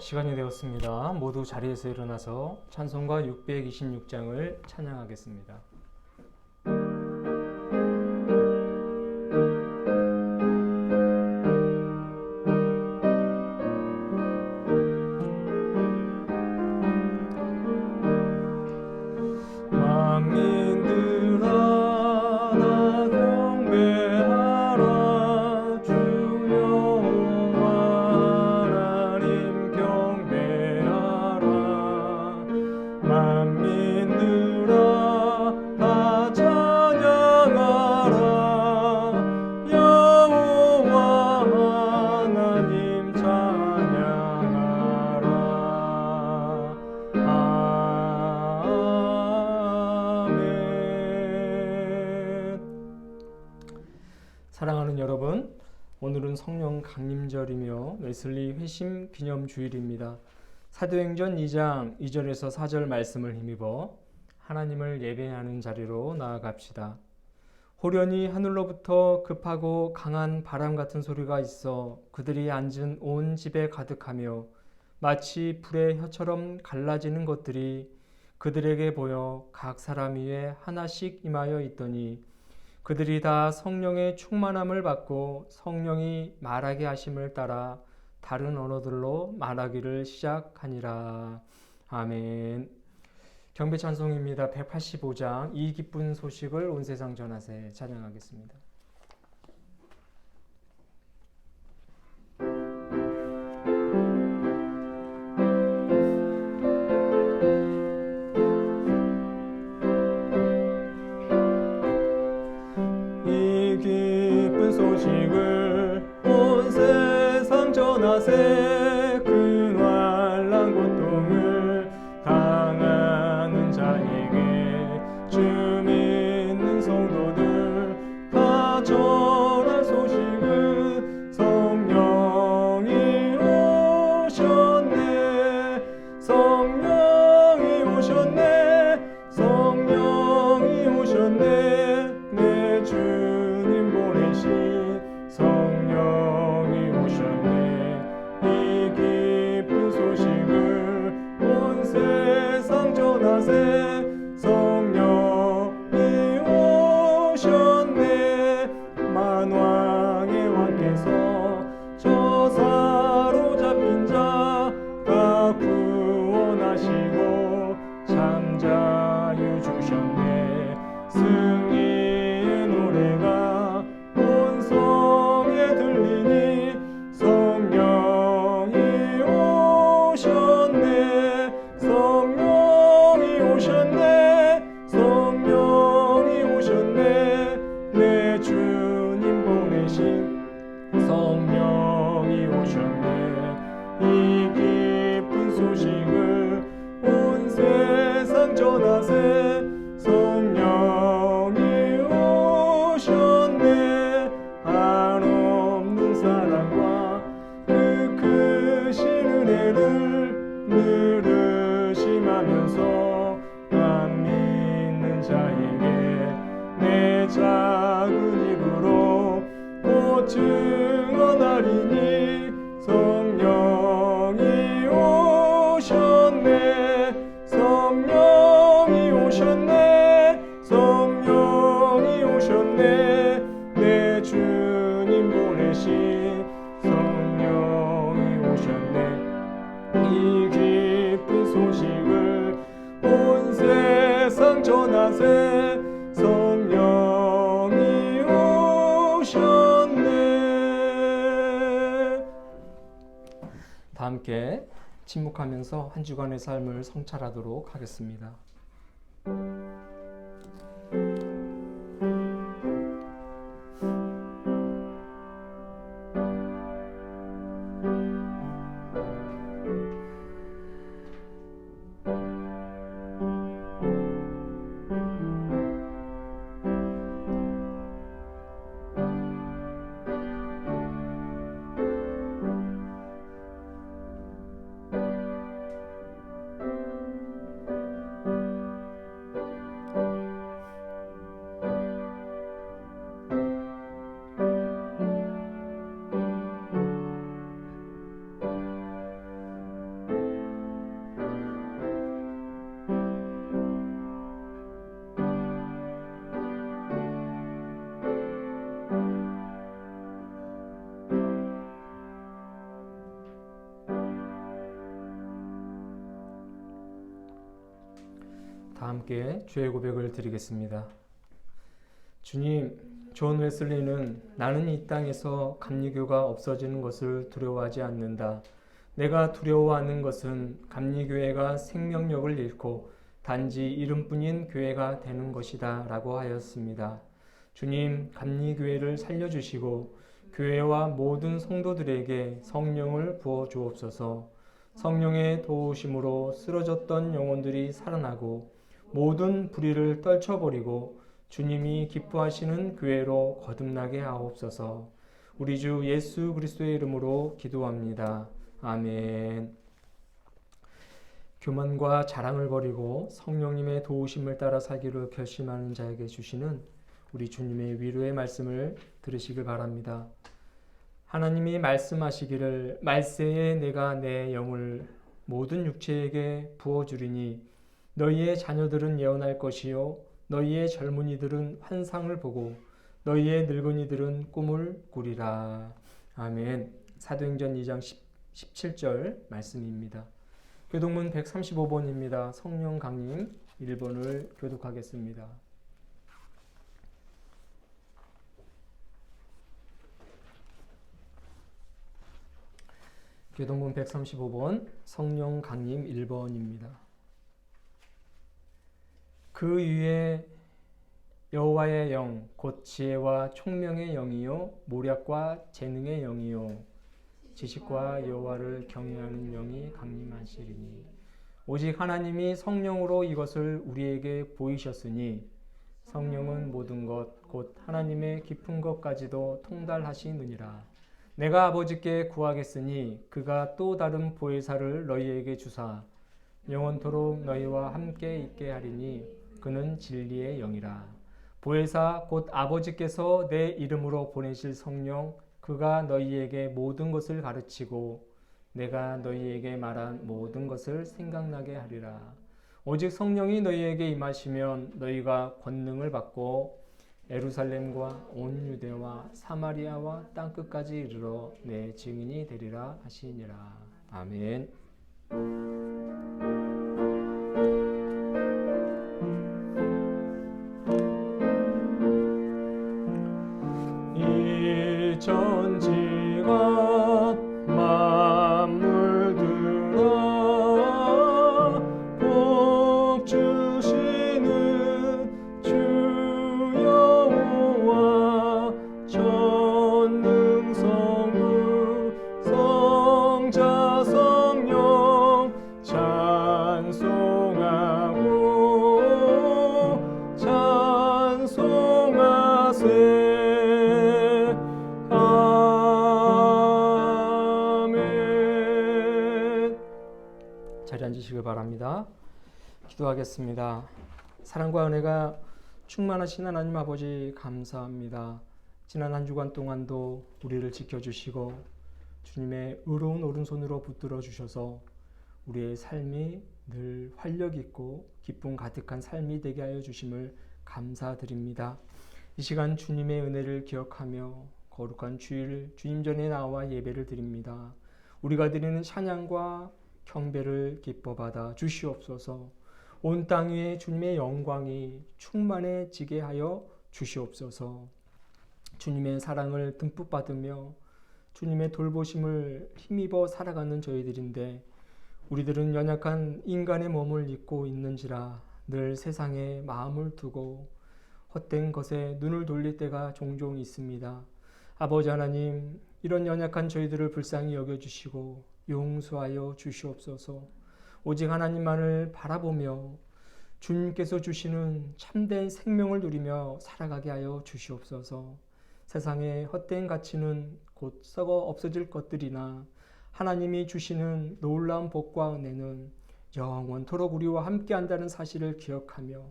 시간이 되었습니다. 모두 자리에서 일어나서 찬송가 626장을 찬양하겠습니다. 사랑하는 여러분, 오늘은 성령 강림절이며 웨슬리 회심 기념 주일입니다. 사도행전 2장 2절에서 4절 말씀을 힘입어 하나님을 예배하는 자리로 나아갑시다. 호련히 하늘로부터 급하고 강한 바람 같은 소리가 있어 그들이 앉은 온 집에 가득하며 마치 불의 혀처럼 갈라지는 것들이 그들에게 보여 각 사람 위에 하나씩 임하여 있더니 그들이 다 성령의 충만함을 받고 성령이 말하게 하심을 따라 다른 언어들로 말하기를 시작하니라. 아멘. 경배 찬송입니다. 185장 이 기쁜 소식을 온 세상 전하세 찬양하겠습니다. 소식을 온 세상 전하세 그 환난 고통을 당하는 자에게 주 믿는 성도들 다 전할 소식은 성령이 오셨네 성령이 오셨네 성령이 오셨네 내 주님 보내신 성령이 오셨네 이 기쁜 소식을 온 세상 전하세 성령이 오셨네 만왕의 왕께서 저 사로잡힌 자 다 구원하시고 참 자유 주셨네 승리의 노래가 온 성에 들리니 성령이 오셨네 성령이 오셨네 성령이 오셨네 내 주님 보내신 성령이 오셨네 이 기쁜 소식을 온 세상 전하세 성령이 오셨네 한없는 사랑과 그 크신 은혜를 늘 의심하면서 안 믿는 자에게 내 작은 입으로 곧 증언하리니 성령이 오셨네 성령이 오셨네 성령이 오셨네 내 주님 보내신 성령이 오셨네 이 기쁜 소식을 온 세상 전하세 성령이 오셨네. 다 함께 침묵하면서 한 주간의 삶을 성찰하도록 하겠습니다. 다 함께 죄의 고백을 드리겠습니다. 주님, 존 웨슬리는 나는 이 땅에서 감리교가 없어지는 것을 두려워하지 않는다. 내가 두려워하는 것은 감리교회가 생명력을 잃고 단지 이름뿐인 교회가 되는 것이다 라고 하였습니다. 주님, 감리교회를 살려주시고 교회와 모든 성도들에게 성령을 부어 주옵소서. 성령의 도우심으로 쓰러졌던 영혼들이 살아나고 모든 불의를 떨쳐버리고 주님이 기뻐하시는 교회로 거듭나게 하옵소서. 우리 주 예수 그리스도의 이름으로 기도합니다. 아멘. 교만과 자랑을 버리고 성령님의 도우심을 따라 살기로 결심하는 자에게 주시는 우리 주님의 위로의 말씀을 들으시길 바랍니다. 하나님이 말씀하시기를 말세에 내가 내 영을 모든 육체에게 부어주리니 너희의 자녀들은 예언할 것이요 너희의 젊은이들은 환상을 보고 너희의 늙은이들은 꿈을 꾸리라. 아멘. 사도행전 2장 17절 말씀입니다. 교독문 135번입니다. 성령 강림 1번을 교독하겠습니다. 교독문 135번 성령 강림 1번입니다. 그 위에 여호와의 영 곧 지혜와 총명의 영이요 모략과 재능의 영이요 지식과 여호와를 경외하는 영이 강림하시리니 오직 하나님이 성령으로 이것을 우리에게 보이셨으니 성령은 모든 것 곧 하나님의 깊은 것까지도 통달하시느니라. 내가 아버지께 구하겠으니 그가 또 다른 보혜사를 너희에게 주사 영원토록 너희와 함께 있게 하리니 그는 진리의 영이라. 보혜사 곧 아버지께서 내 이름으로 보내실 성령 그가 너희에게 모든 것을 가르치고 내가 너희에게 말한 모든 것을 생각나게 하리라. 오직 성령이 너희에게 임하시면 너희가 권능을 받고 예루살렘과 온 유대와 사마리아와 땅끝까지 이르러 내 증인이 되리라 하시니라. 아멘. 이 천지가 만물들아 복 주시는 주 여호와 전능성부 성자 성령 찬송하고 찬송하세. 자리에 앉으시길 바랍니다. 기도하겠습니다. 사랑과 은혜가 충만하신 하나님 아버지 감사합니다. 지난 한 주간 동안도 우리를 지켜주시고 주님의 의로운 오른손으로 붙들어 주셔서 우리의 삶이 늘 활력 있고 기쁨 가득한 삶이 되게 하여 주심을 감사드립니다. 이 시간 주님의 은혜를 기억하며 거룩한 주일 주님 전에 나와 예배를 드립니다. 우리가 드리는 찬양과 경배를 기뻐 받아 주시옵소서. 온 땅 위에 주님의 영광이 충만해지게 하여 주시옵소서. 주님의 사랑을 듬뿍 받으며 주님의 돌보심을 힘입어 살아가는 저희들인데 우리들은 연약한 인간의 몸을 입고 있는지라 늘 세상에 마음을 두고 헛된 것에 눈을 돌릴 때가 종종 있습니다. 아버지 하나님, 이런 연약한 저희들을 불쌍히 여겨주시고 용서하여 주시옵소서. 오직 하나님만을 바라보며 주님께서 주시는 참된 생명을 누리며 살아가게 하여 주시옵소서. 세상의 헛된 가치는 곧 썩어 없어질 것들이나 하나님이 주시는 놀라운 복과 은혜는 영원토록 우리와 함께한다는 사실을 기억하며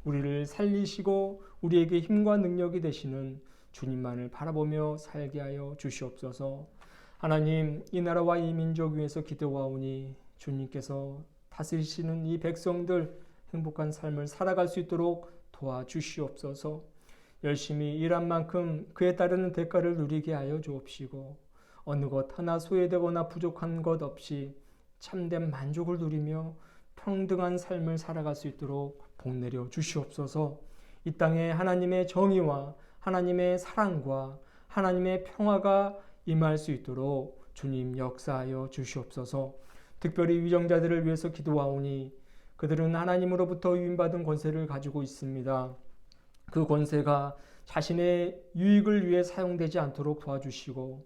우리를 살리시고 우리에게 힘과 능력이 되시는 주님만을 바라보며 살게 하여 주시옵소서. 하나님, 이 나라와 이 민족 위에서 기도하오니 주님께서 다스리시는 이 백성들 행복한 삶을 살아갈 수 있도록 도와주시옵소서. 열심히 일한 만큼 그에 따르는 대가를 누리게 하여 주옵시고 어느 것 하나 소외되거나 부족한 것 없이 참된 만족을 누리며 평등한 삶을 살아갈 수 있도록 복내려 주시옵소서. 이 땅에 하나님의 정의와 하나님의 사랑과 하나님의 평화가 임할 수 있도록 주님 역사하여 주시옵소서. 특별히 위정자들을 위해서 기도하오니 그들은 하나님으로부터 위임받은 권세를 가지고 있습니다. 그 권세가 자신의 유익을 위해 사용되지 않도록 도와주시고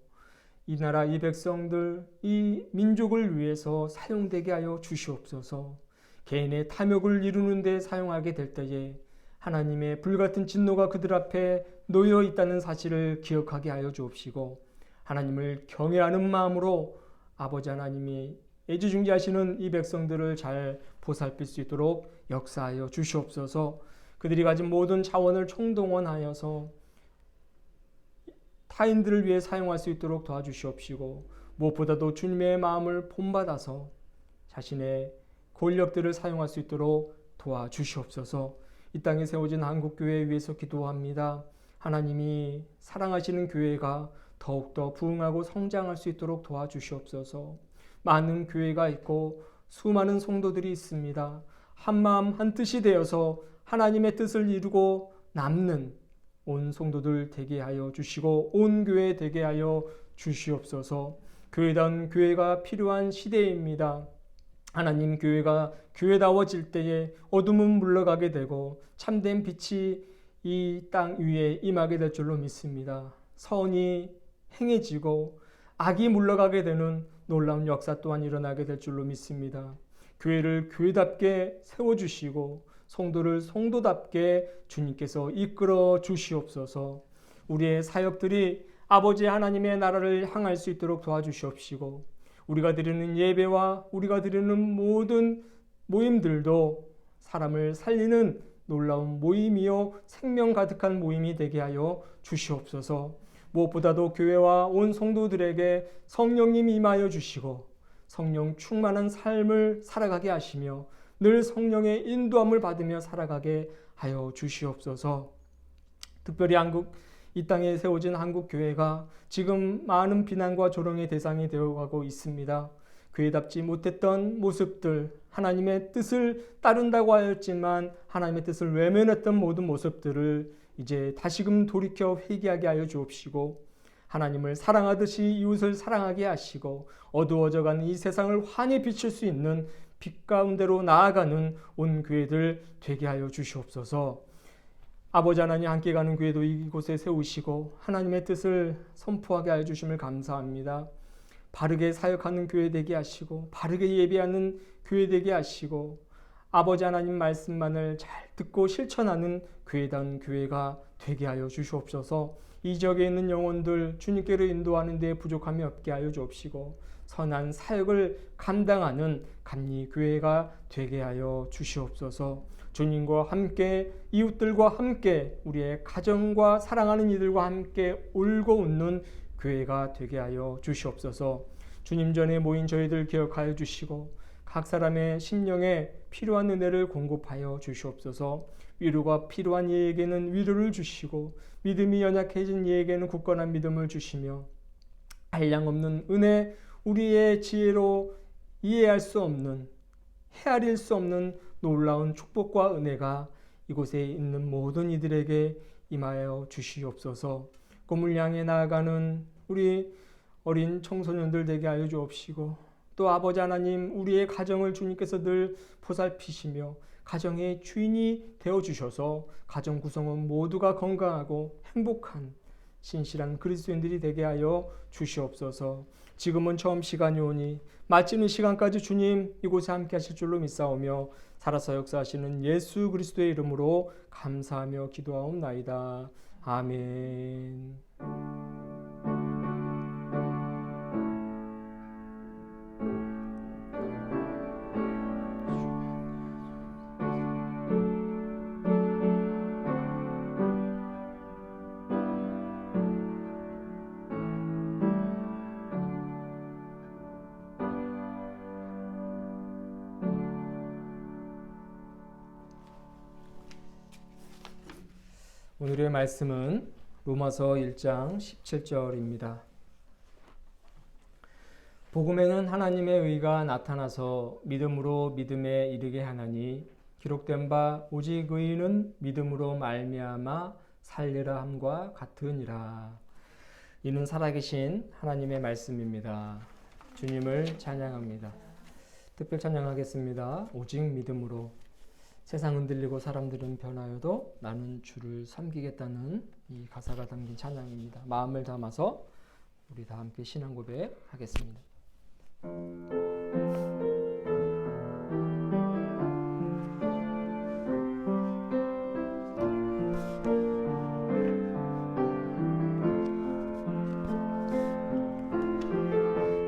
이 나라, 이 백성들, 이 민족을 위해서 사용되게 하여 주시옵소서. 개인의 탐욕을 이루는 데 사용하게 될 때에 하나님의 불같은 진노가 그들 앞에 놓여 있다는 사실을 기억하게 하여 주옵시고 하나님을 경외하는 마음으로 아버지 하나님이 애지중지하시는 이 백성들을 잘 보살필 수 있도록 역사하여 주시옵소서. 그들이 가진 모든 자원을 총동원하여서 타인들을 위해 사용할 수 있도록 도와주시옵시고 무엇보다도 주님의 마음을 본받아서 자신의 권력들을 사용할 수 있도록 도와주시옵소서. 이 땅에 세워진 한국교회에 위해서 기도합니다. 하나님이 사랑하시는 교회가 더욱더 부흥하고 성장할 수 있도록 도와주시옵소서. 많은 교회가 있고 수많은 성도들이 있습니다. 한마음 한뜻이 되어서 하나님의 뜻을 이루고 남는 온 성도들 되게 하여 주시고 온 교회 되게 하여 주시옵소서. 교회다운 교회가 필요한 시대입니다. 하나님, 교회가 교회다워질 때에 어둠은 물러가게 되고 참된 빛이 이 땅 위에 임하게 될 줄로 믿습니다. 선이 행해지고 악이 물러가게 되는 놀라운 역사 또한 일어나게 될 줄로 믿습니다. 교회를 교회답게 세워주시고 성도를 성도답게 주님께서 이끌어 주시옵소서. 우리의 사역들이 아버지 하나님의 나라를 향할 수 있도록 도와주시옵시고 우리가 드리는 예배와 우리가 드리는 모든 모임들도 사람을 살리는 놀라운 모임이요 생명 가득한 모임이 되게 하여 주시옵소서. 무엇보다도 교회와 온 성도들에게 성령님이 임하여 주시고 성령 충만한 삶을 살아가게 하시며 늘 성령의 인도함을 받으며 살아가게 하여 주시옵소서. 특별히 이 땅에 세워진 한국교회가 지금 많은 비난과 조롱의 대상이 되어가고 있습니다. 교회답지 못했던 모습들, 하나님의 뜻을 따른다고 하였지만 하나님의 뜻을 외면했던 모든 모습들을 이제 다시금 돌이켜 회개하게 하여 주옵시고 하나님을 사랑하듯이 이웃을 사랑하게 하시고 어두워져가는 이 세상을 환히 비칠 수 있는 빛 가운데로 나아가는 온 교회들 되게 하여 주시옵소서. 아버지 하나님, 함께 가는 교회도 이곳에 세우시고 하나님의 뜻을 선포하게 하여 주심을 감사합니다. 바르게 사역하는 교회 되게 하시고 바르게 예배하는 교회 되게 하시고 아버지 하나님 말씀만을 잘 듣고 실천하는 교회다운 교회가 되게 하여 주시옵소서. 이 지역에 있는 영혼들 주님께로 인도하는 데 부족함이 없게 하여 주옵시고 선한 사역을 감당하는 감리 교회가 되게 하여 주시옵소서. 주님과 함께 이웃들과 함께 우리의 가정과 사랑하는 이들과 함께 울고 웃는 교회가 되게 하여 주시옵소서. 주님 전에 모인 저희들 기억하여 주시고 각 사람의 심령에 필요한 은혜를 공급하여 주시옵소서. 위로가 필요한 이에게는 위로를 주시고 믿음이 연약해진 이에게는 굳건한 믿음을 주시며 한량없는 은혜, 우리의 지혜로 이해할 수 없는 헤아릴 수 없는 놀라운 축복과 은혜가 이곳에 있는 모든 이들에게 임하여 주시옵소서. 꿈을 향해 나아가는 우리 어린 청소년들 되게 하여 주옵시고 또 아버지 하나님, 우리의 가정을 주님께서 늘 보살피시며 가정의 주인이 되어주셔서 가정 구성원 모두가 건강하고 행복한 신실한 그리스도인들이 되게 하여 주시옵소서. 지금은 처음 시간이 오니 마치는 시간까지 주님 이곳에 함께 하실 줄로 믿사오며 살아서 역사하시는 예수 그리스도의 이름으로 감사하며 기도하옵나이다. 아멘. 오늘의 말씀은 로마서 1장 17절입니다. 복음에는 하나님의 의가 나타나서 믿음으로 믿음에 이르게 하나니 기록된 바 오직 의인은 믿음으로 말미암아 살리라 함과 같으니라. 이는 살아계신 하나님의 말씀입니다. 주님을 찬양합니다. 특별 찬양하겠습니다. 오직 믿음으로. 세상 흔들리고 사람들은 변하여도 나는 주를 섬기겠다는 이 가사가 담긴 찬양입니다. 마음을 담아서 우리 다 함께 신앙 고백하겠습니다.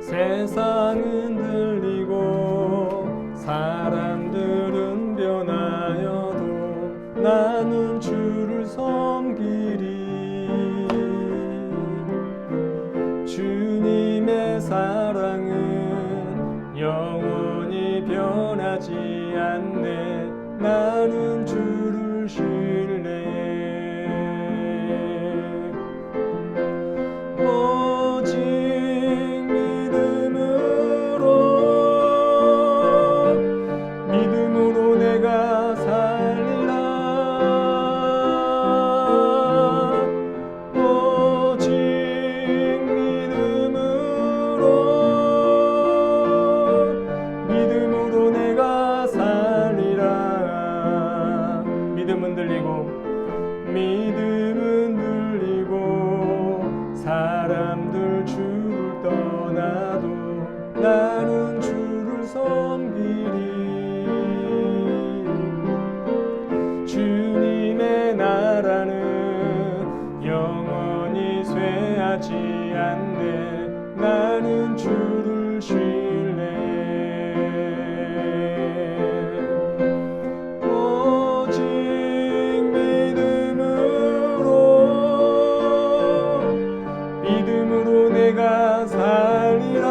세상은 들리고 사람들은 변하여도 나는 주를 섬기리. 주님의 사랑은 영원히 변하지 않네. 나는 주를 신뢰해. 오직 믿음으로 내가 살리라. 오직 믿음으로 내가 살리라. 믿음은 들리고 사람들 주를 떠나도 나는 주를 섬기리. 주님의 나라는 영원히 쇠하지 않네. 나는 주를 신뢰해. 오직 믿음으로 내가 살리라.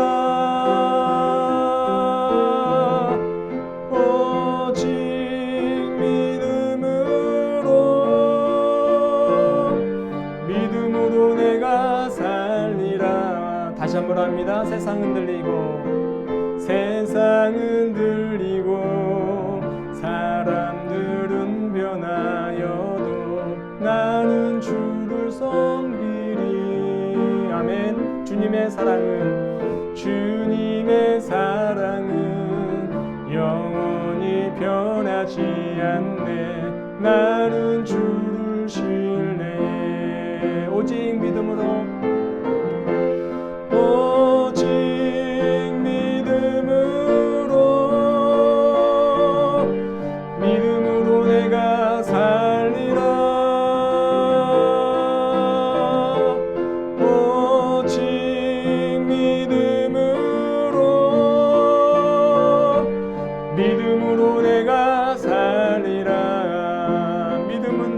오직 믿음으로 내가 살리라. 다시 한번 합니다. 세상은 들리고 사람들은 변하여도 나는 주를 섬기리. 아멘. 주님의 사랑은 영원히 변하지 않네. 나는 주를 신뢰해. 오직 믿음으로 내가 살리라. 오직 믿음으로 내가 살리라. 믿음은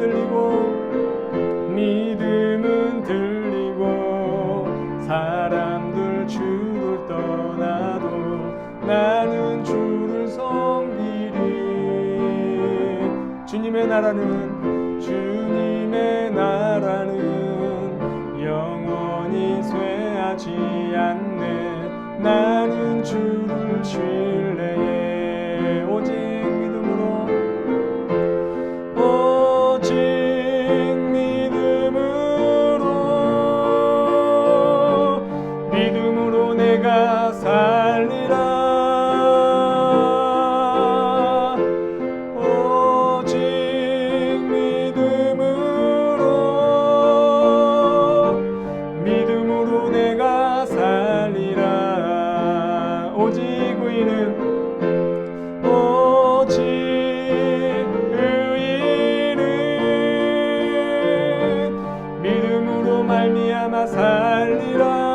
들리고 사람들 주를 떠나도 나는 주를 섬기리. 주님의 나라는 영원히 쇠하지 않네. 나는 주를 신뢰해. 오직 믿음으로 내가 살리라. 믿음으로 내가 살리라. 오직 의인은 믿음으로 말미암아 살리라.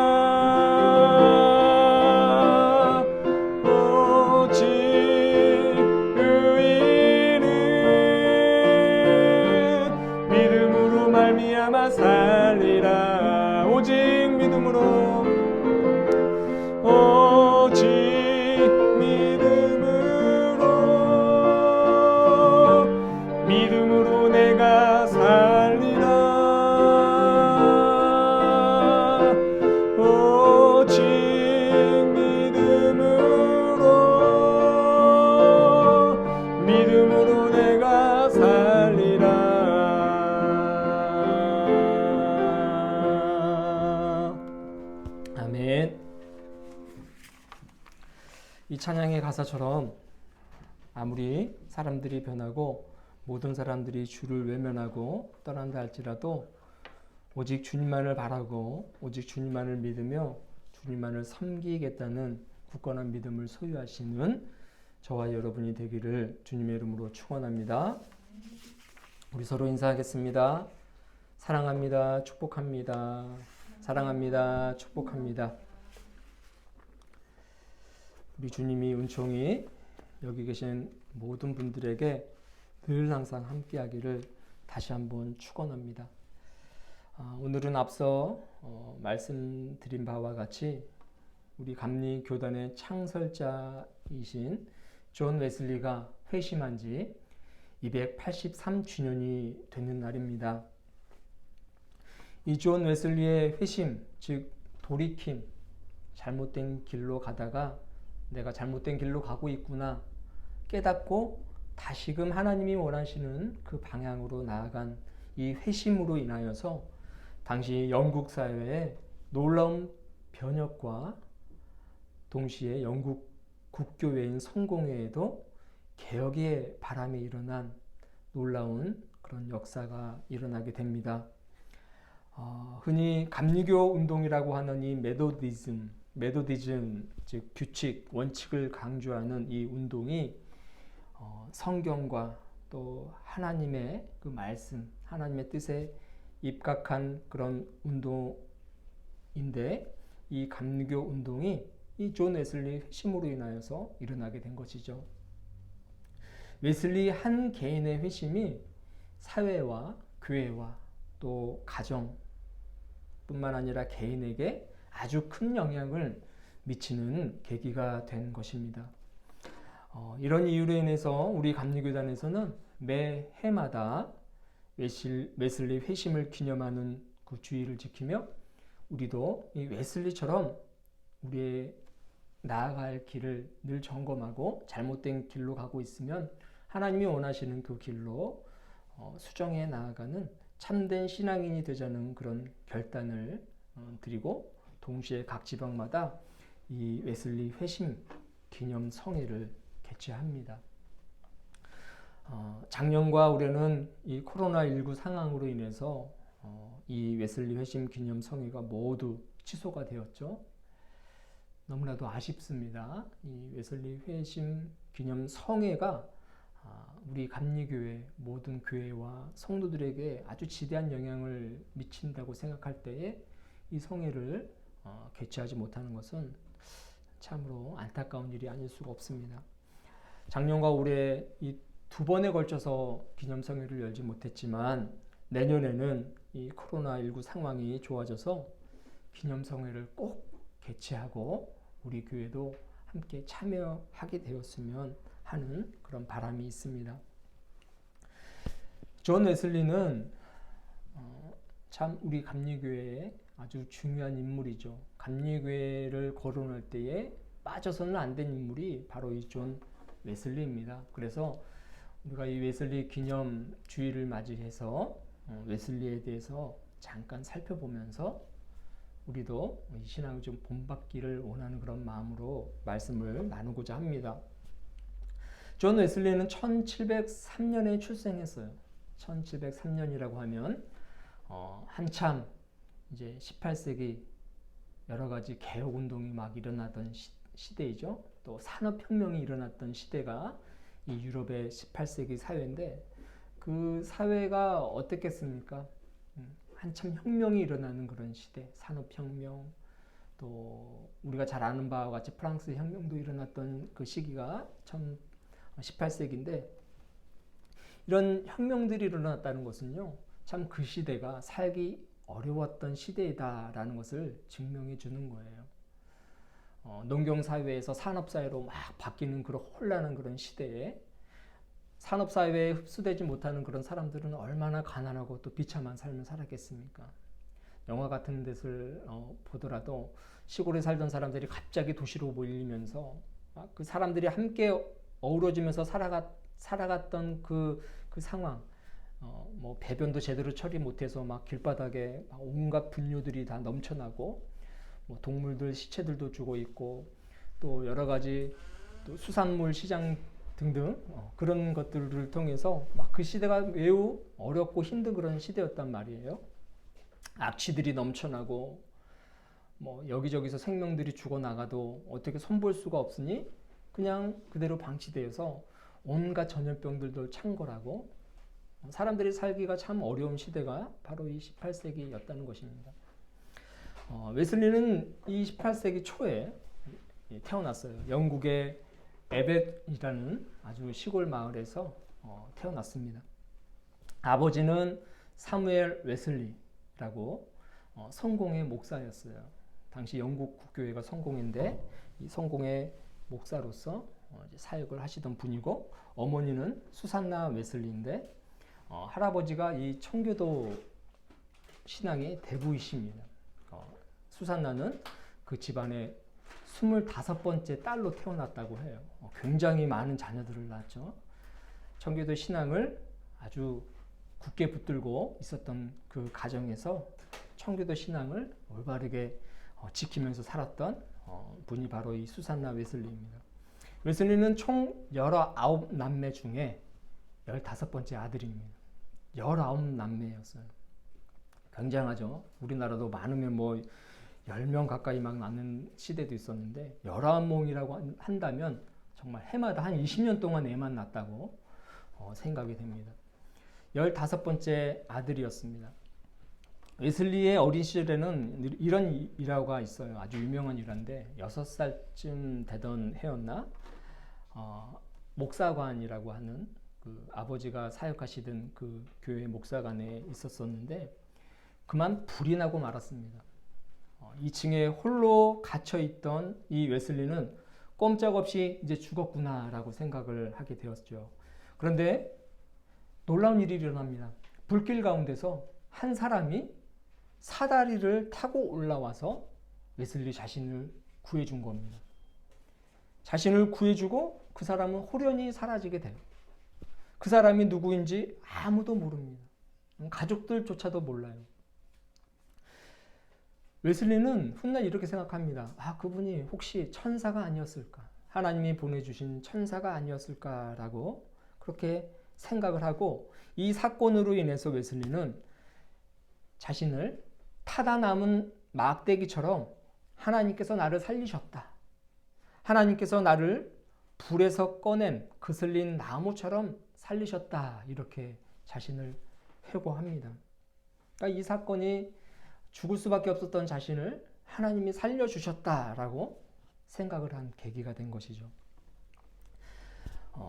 이 찬양의 가사처럼 아무리 사람들이 변하고 모든 사람들이 주를 외면하고 떠난다 할지라도 오직 주님만을 바라고 오직 주님만을 믿으며 주님만을 섬기겠다는 굳건한 믿음을 소유하시는 저와 여러분이 되기를 주님의 이름으로 축원합니다. 우리 서로 인사하겠습니다. 사랑합니다. 축복합니다. 사랑합니다. 축복합니다. 우리 주님이 은총이 여기 계신 모든 분들에게 늘 항상 함께하기를 다시 한번 축원합니다. 오늘은 앞서 말씀드린 바와 같이 우리 감리 교단의 창설자이신 존 웨슬리가 회심한 지 283주년이 되는 날입니다. 이 존 웨슬리의 회심, 즉 돌이킴, 잘못된 길로 가다가 내가 잘못된 길로 가고 있구나 깨닫고 다시금 하나님이 원하시는 그 방향으로 나아간 이 회심으로 인하여서 당시 영국 사회에 놀라운 변혁과 동시에 영국 국교회인 성공회에도 개혁의 바람이 일어난 놀라운 그런 역사가 일어나게 됩니다. 흔히 감리교 운동이라고 하는 이 메소디즘, 즉 규칙, 원칙을 강조하는 이 운동이 성경과 또 하나님의 그 말씀, 하나님의 뜻에 입각한 그런 운동인데 이 감리교 운동이 이 존 웨슬리 회심으로 인하여서 일어나게 된 것이죠. 웨슬리 한 개인의 회심이 사회와 교회와 또 가정 뿐만 아니라 개인에게 아주 큰 영향을 미치는 계기가 된 것입니다. 이런 이유로 인해서 우리 감리교단에서는 매 해마다 웨슬리 회심을 기념하는 그 주의를 지키며 우리도 이 웨슬리처럼 우리의 나아갈 길을 늘 점검하고 잘못된 길로 가고 있으면 하나님이 원하시는 그 길로 수정해 나아가는 참된 신앙인이 되자는 그런 결단을 드리고 동시에 각 지방마다 이 웨슬리 회심 기념 성회를 개최합니다. 작년과 올해는 이 코로나19 상황으로 인해서 이 웨슬리 회심 기념 성회가 모두 취소가 되었죠. 너무나도 아쉽습니다. 이 웨슬리 회심 기념 성회가 우리 감리교회 모든 교회와 성도들에게 아주 지대한 영향을 미친다고 생각할 때에 이 성회를 개최하지 못하는 것은 참으로 안타까운 일이 아닐 수가 없습니다. 작년과 올해 이 두 번에 걸쳐서 기념성회를 열지 못했지만 내년에는 이 코로나19 상황이 좋아져서 기념성회를 꼭 개최하고 우리 교회도 함께 참여하게 되었으면 하는 그런 바람이 있습니다. 존 웨슬리는 참 우리 감리교회의 아주 중요한 인물이죠. 감리교회를 거론할 때에 빠져서는 안 된 인물이 바로 이 존 웨슬리입니다. 그래서 우리가 이 웨슬리 기념 주일을 맞이해서 웨슬리에 대해서 잠깐 살펴보면서 우리도 이 신앙을 좀 본받기를 원하는 그런 마음으로 말씀을 나누고자 합니다. 존 웨슬리는 1703년에 출생했어요. 1703년이라고 하면 한참 이제 18세기 여러 가지 개혁 운동이 막 일어나던 시대이죠. 또 산업혁명이 일어났던 시대가 이 유럽의 18세기 사회인데 그 사회가 어땠겠습니까? 한참 혁명이 일어나는 그런 시대, 산업혁명, 또 우리가 잘 아는 바와 같이 프랑스 혁명도 일어났던 그 시기가 18세기인데 이런 혁명들이 일어났다는 것은요, 참 그 시대가 살기 어려웠던 시대이다라는 것을 증명해 주는 거예요. 농경사회에서 산업사회로 막 바뀌는 그런 혼란한 그런 시대에 산업사회에 흡수되지 못하는 그런 사람들은 얼마나 가난하고 또 비참한 삶을 살았겠습니까? 영화 같은 데를 보더라도 시골에 살던 사람들이 갑자기 도시로 몰리면서 그 사람들이 함께 어우러지면서 살아갔던 그 상황, 뭐 배변도 제대로 처리 못해서 막 길바닥에 막 온갖 분뇨들이 다 넘쳐나고 뭐 동물들 시체들도 죽어 있고 또 여러 가지 또 수산물 시장 등등 그런 것들을 통해서 막 그 시대가 매우 어렵고 힘든 그런 시대였단 말이에요. 악취들이 넘쳐나고 뭐 여기저기서 생명들이 죽어나가도 어떻게 손볼 수가 없으니 그냥 그대로 방치되어서 온갖 전염병들도 창궐하고 사람들이 살기가 참 어려운 시대가 바로 이 18세기였다는 것입니다. 웨슬리는 이 18세기 초에 태어났어요. 영국의 에벳이라는 아주 시골 마을에서 태어났습니다. 아버지는 사무엘 웨슬리라고 성공의 목사였어요. 당시 영국 국교회가 성공인데 이 성공의 목사로서 이제 사역을 하시던 분이고, 어머니는 수산나 웨슬리인데 할아버지가 이 청교도 신앙의 대부이십니다. 수산나는 그 집안의 25번째 딸로 태어났다고 해요. 굉장히 많은 자녀들을 낳았죠. 청교도 신앙을 아주 굳게 붙들고 있었던 그 가정에서 청교도 신앙을 올바르게 지키면서 살았던 분이 바로 이 수산나 웨슬리입니다. 웨슬리는 총 19남매 중에 15번째 아들입니다. 19남매였어요. 굉장하죠. 우리나라도 많으면 뭐 10명 가까이 막 낳는 시대도 있었는데 19몽이라고 한다면 정말 해마다 한 20년 동안 애만 낳았다고 생각이 됩니다. 15번째 아들이었습니다. 웨슬리의 어린 시절에는 이런 일화가 있어요. 아주 유명한 일화인데 6살쯤 되던 해였나 목사관이라고 하는 그 아버지가 사역하시던 그 교회 목사관에 있었었는데 그만 불이 나고 말았습니다. 2층에 홀로 갇혀 있던 이 웨슬리는 꼼짝없이 이제 죽었구나라고 생각을 하게 되었죠. 그런데 놀라운 일이 일어납니다. 불길 가운데서 한 사람이 사다리를 타고 올라와서 웨슬리 자신을 구해준 겁니다. 자신을 구해주고 그 사람은 호련히 사라지게 돼요. 그 사람이 누구인지 아무도 모릅니다. 가족들조차도 몰라요. 웨슬리는 훗날 이렇게 생각합니다. 그분이 혹시 천사가 아니었을까? 하나님이 보내주신 천사가 아니었을까라고 그렇게 생각을 하고, 이 사건으로 인해서 웨슬리는 자신을 타다 남은 막대기처럼 하나님께서 나를 살리셨다. 하나님께서 나를 불에서 꺼낸 그슬린 나무처럼 살리셨다. 이렇게 자신을 회고합니다. 그러니까 이 사건이 죽을 수밖에 없었던 자신을 하나님이 살려주셨다라고 생각을 한 계기가 된 것이죠.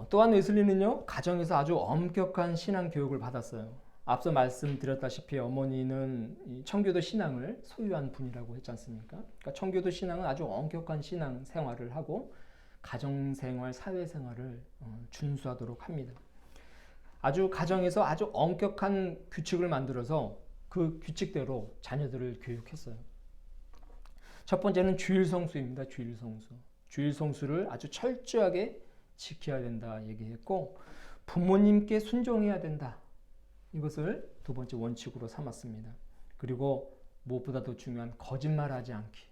또한 웨슬리는요, 가정에서 아주 엄격한 신앙 교육을 받았어요. 앞서 말씀드렸다시피 어머니는 이 청교도 신앙을 소유한 분이라고 했지 않습니까? 그러니까 청교도 신앙은 아주 엄격한 신앙 생활을 하고 가정생활, 사회생활을 준수하도록 합니다. 아주 가정에서 아주 엄격한 규칙을 만들어서 그 규칙대로 자녀들을 교육했어요. 첫 번째는 주일성수입니다. 주일성수. 주일성수를 아주 철저하게 지켜야 된다 얘기했고, 부모님께 순종해야 된다. 이것을 두 번째 원칙으로 삼았습니다. 그리고 무엇보다도 중요한 거짓말하지 않기.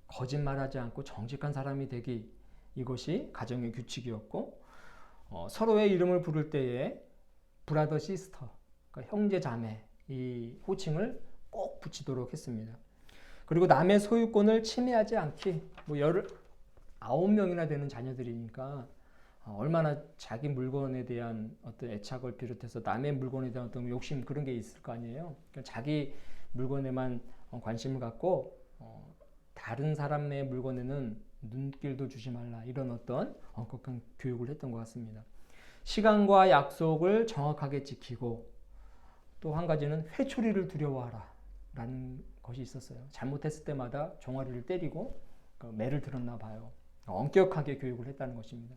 거짓말하지 않고 정직한 사람이 되기. 이것이 가정의 규칙이었고, 서로의 이름을 부를 때에 브라더 시스터, 그러니까 형제 자매 이 호칭을 꼭 붙이도록 했습니다. 그리고 남의 소유권을 침해하지 않기. 뭐 19명이나 되는 자녀들이니까 얼마나 자기 물건에 대한 어떤 애착을 비롯해서 남의 물건에 대한 어떤 욕심 그런 게 있을 거 아니에요. 그러니까 자기 물건에만 관심을 갖고 다른 사람의 물건에는 눈길도 주지 말라. 이런 어떤 엄격한 교육을 했던 것 같습니다. 시간과 약속을 정확하게 지키고, 또 한 가지는 회초리를 두려워하라 라는 것이 있었어요. 잘못했을 때마다 종아리를 때리고 매를 들었나 봐요. 엄격하게 교육을 했다는 것입니다.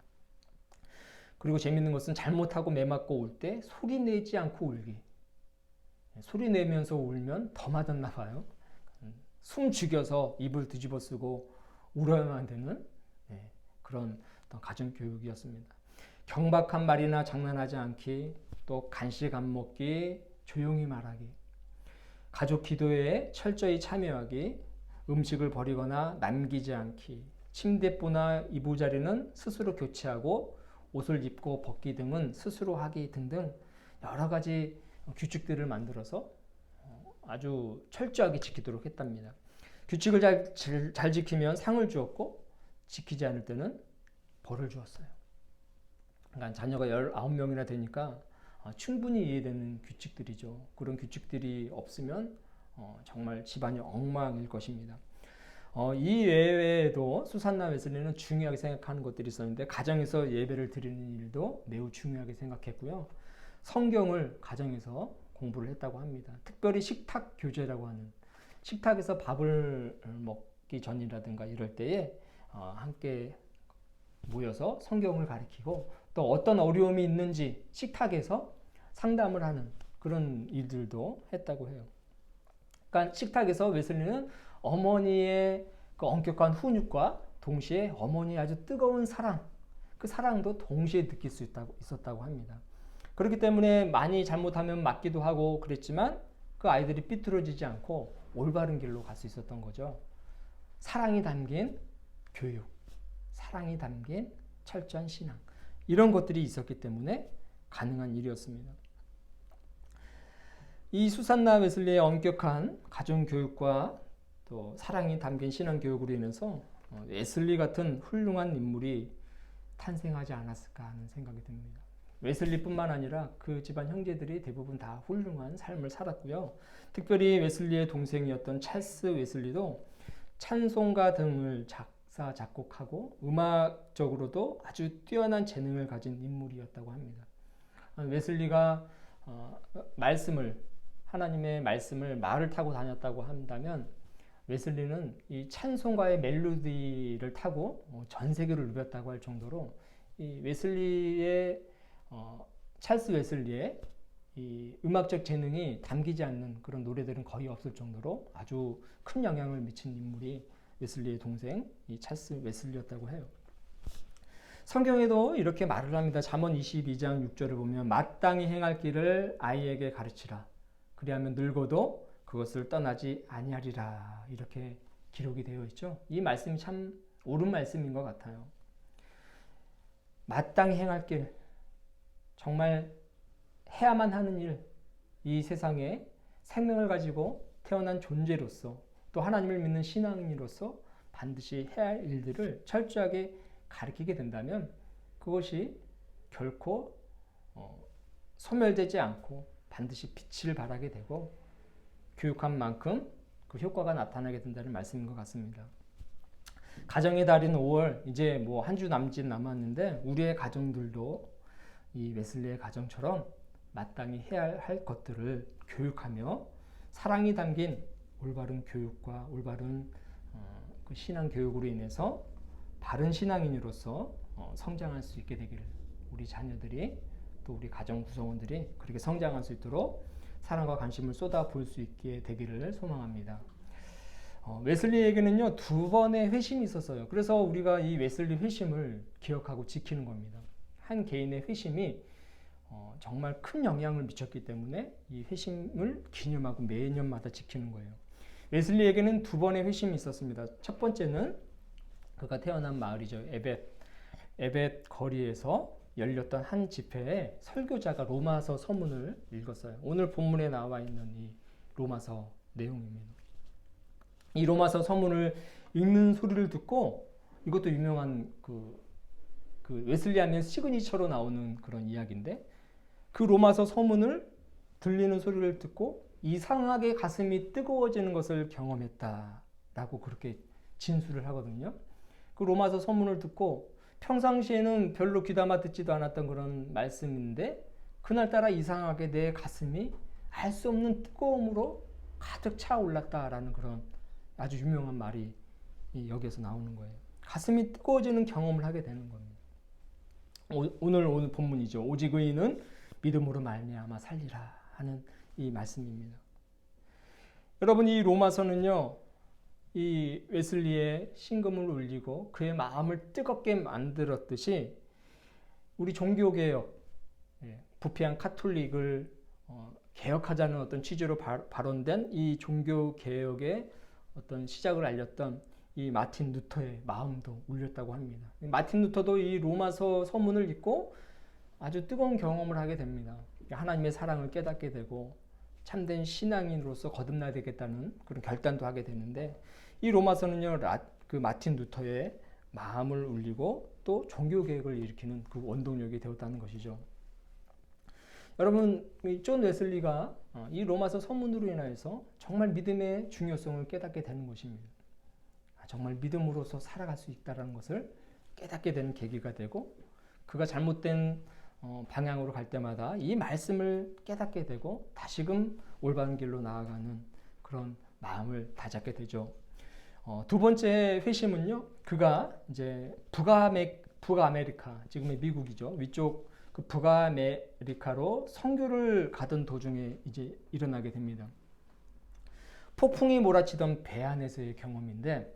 그리고 재밌는 것은 잘못하고 매 맞고 울 때 소리 내지 않고 울기. 소리 내면서 울면 더 맞았나 봐요. 숨 죽여서 입을 뒤집어 쓰고 울어야만 되는 그런 가정교육이었습니다. 경박한 말이나 장난하지 않기, 또 간식 안 먹기, 조용히 말하기, 가족 기도에 철저히 참여하기, 음식을 버리거나 남기지 않기, 침대보나 이부자리는 스스로 교체하고 옷을 입고 벗기 등은 스스로 하기 등등 여러 가지 규칙들을 만들어서 아주 철저하게 지키도록 했답니다. 규칙을 잘 지키면 상을 주었고 지키지 않을 때는 벌을 주었어요. 그러니까 자녀가 19명이나 되니까 충분히 이해되는 규칙들이죠. 그런 규칙들이 없으면 정말 집안이 엉망일 것입니다. 이 외에도 수산나 웨슬리는 중요하게 생각하는 것들이 있었는데 가정에서 예배를 드리는 일도 매우 중요하게 생각했고요. 성경을 가정에서 공부를 했다고 합니다. 특별히 식탁 교제라고 하는 식탁에서 밥을 먹기 전이라든가 이럴 때에 함께 모여서 성경을 가리키고 또 어떤 어려움이 있는지 식탁에서 상담을 하는 그런 일들도 했다고 해요. 그러니까 식탁에서 웨슬리는 어머니의 그 엄격한 훈육과 동시에 어머니의 아주 뜨거운 사랑, 그 사랑도 동시에 느낄 수 있었다고 합니다. 그렇기 때문에 많이 잘못하면 맞기도 하고 그랬지만 그 아이들이 삐뚤어지지 않고 올바른 길로 갈 수 있었던 거죠. 사랑이 담긴 교육, 사랑이 담긴 철저한 신앙, 이런 것들이 있었기 때문에 가능한 일이었습니다. 이 수산나 웨슬리의 엄격한 가정교육과 또 사랑이 담긴 신앙교육으로 인해서 웨슬리 같은 훌륭한 인물이 탄생하지 않았을까 하는 생각이 듭니다. 웨슬리뿐만 아니라 그 집안 형제들이 대부분 다 훌륭한 삶을 살았고요. 특별히 웨슬리의 동생이었던 찰스 웨슬리도 찬송가 등을 작사, 작곡하고 음악적으로도 아주 뛰어난 재능을 가진 인물이었다고 합니다. 웨슬리가 하나님의 말씀을 말을 타고 다녔다고 한다면 웨슬리는 이 찬송가의 멜로디를 타고 전 세계를 누볐다고 할 정도로 이 찰스 웨슬리의 이 음악적 재능이 담기지 않는 그런 노래들은 거의 없을 정도로 아주 큰 영향을 미친 인물이 웨슬리의 동생 이 찰스 웨슬리였다고 해요. 성경에도 이렇게 말을 합니다. 잠언 22장 6절을 보면 마땅히 행할 길을 아이에게 가르치라. 그리하면 늙어도 그것을 떠나지 아니하리라. 이렇게 기록이 되어 있죠. 이 말씀이 참 옳은 말씀인 것 같아요. 마땅히 행할 길, 정말 해야만 하는 일, 이 세상에 생명을 가지고 태어난 존재로서 또 하나님을 믿는 신앙인으로서 반드시 해야 할 일들을 철저하게 가르치게 된다면 그것이 결코 소멸되지 않고 반드시 빛을 발하게 되고 교육한 만큼 그 효과가 나타나게 된다는 말씀인 것 같습니다. 가정의 달인 5월 이제 뭐 한 주 남짓 남았는데 우리의 가정들도 이 웨슬리의 가정처럼 마땅히 해야 할 것들을 교육하며 사랑이 담긴 올바른 교육과 올바른 그 신앙 교육으로 인해서 바른 신앙인으로서 성장할 수 있게 되기를 우리 자녀들이 또 우리 가정 구성원들이 그렇게 성장할 수 있도록 사랑과 관심을 쏟아 부을 수 있게 되기를 소망합니다. 웨슬리에게는요 2번의 회심이 있었어요. 그래서 우리가 이 웨슬리 회심을 기억하고 지키는 겁니다. 한 개인의 회심이 정말 큰 영향을 미쳤기 때문에 이 회심을 기념하고 매년마다 지키는 거예요. 웨슬리에게는 2번의 회심이 있었습니다. 첫 번째는 그가 태어난 마을이죠. 에벳 거리에서 열렸던 한 집회에 설교자가 로마서 서문을 읽었어요. 오늘 본문에 나와 있는 이 로마서 내용입니다. 이 로마서 서문을 읽는 소리를 듣고 이것도 유명한 그 웨슬리 하면 시그니처로 나오는 그런 이야기인데 그 로마서 서문을 들리는 소리를 듣고 이상하게 가슴이 뜨거워지는 것을 경험했다라고 그렇게 진술을 하거든요. 그 로마서 서문을 듣고 평상시에는 별로 귀담아 듣지도 않았던 그런 말씀인데 그날따라 이상하게 내 가슴이 알 수 없는 뜨거움으로 가득 차올랐다라는 그런 아주 유명한 말이 여기에서 나오는 거예요. 가슴이 뜨거워지는 경험을 하게 되는 겁니다. 오늘 본문이죠. 오직 의인은 믿음으로 말미암아 살리라 하는 이 말씀입니다. 여러분 이 로마서는요. 이 웨슬리의 심금을 울리고 그의 마음을 뜨겁게 만들었듯이 우리 종교개혁, 부패한 카톨릭을 개혁하자는 어떤 취지로 발언된 이 종교개혁의 어떤 시작을 알렸던 이 마틴 루터의 마음도 울렸다고 합니다. 마틴 루터도 이 로마서 서문을 읽고 아주 뜨거운 경험을 하게 됩니다. 하나님의 사랑을 깨닫게 되고 참된 신앙인으로서 거듭나야 되겠다는 그런 결단도 하게 되는데, 이 로마서는요, 그 마틴 루터의 마음을 울리고 또 종교개혁을 일으키는 그 원동력이 되었다는 것이죠. 여러분, 존 웨슬리가 이 로마서 서문으로 인하여서 정말 믿음의 중요성을 깨닫게 되는 것입니다. 정말 믿음으로서 살아갈 수 있다는 것을 깨닫게 되는 계기가 되고, 그가 잘못된 방향으로 갈 때마다 이 말씀을 깨닫게 되고 다시금 올바른 길로 나아가는 그런 마음을 다잡게 되죠. 두 번째 회심은요, 그가 이제 북아메리카, 지금의 미국이죠, 위쪽 그 북아메리카로 선교를 가던 도중에 이제 일어나게 됩니다. 폭풍이 몰아치던 배 안에서의 경험인데,